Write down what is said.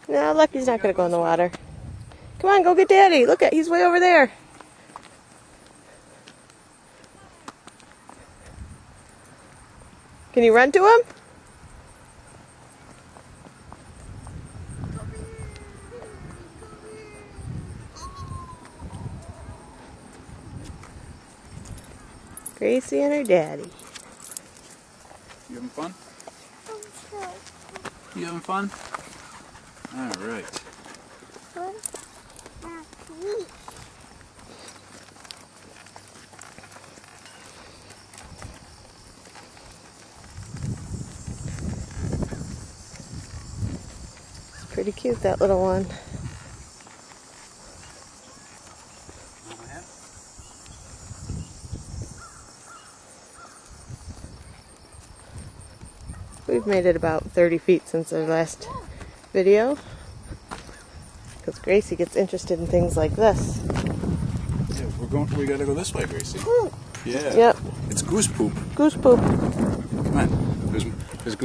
No, Lucky's not going to go in the water. Come on, go get Daddy. Look at, he's way over there. Can you run to him? Gracie and her daddy. You having fun? You having fun? All right. Pretty cute, that little one. We've made it about 30 feet since our last video, because Gracie gets interested in things like this. Yeah, we gotta go this way, Gracie. Yeah. Yep. It's goose poop. Goose poop. Come on. There's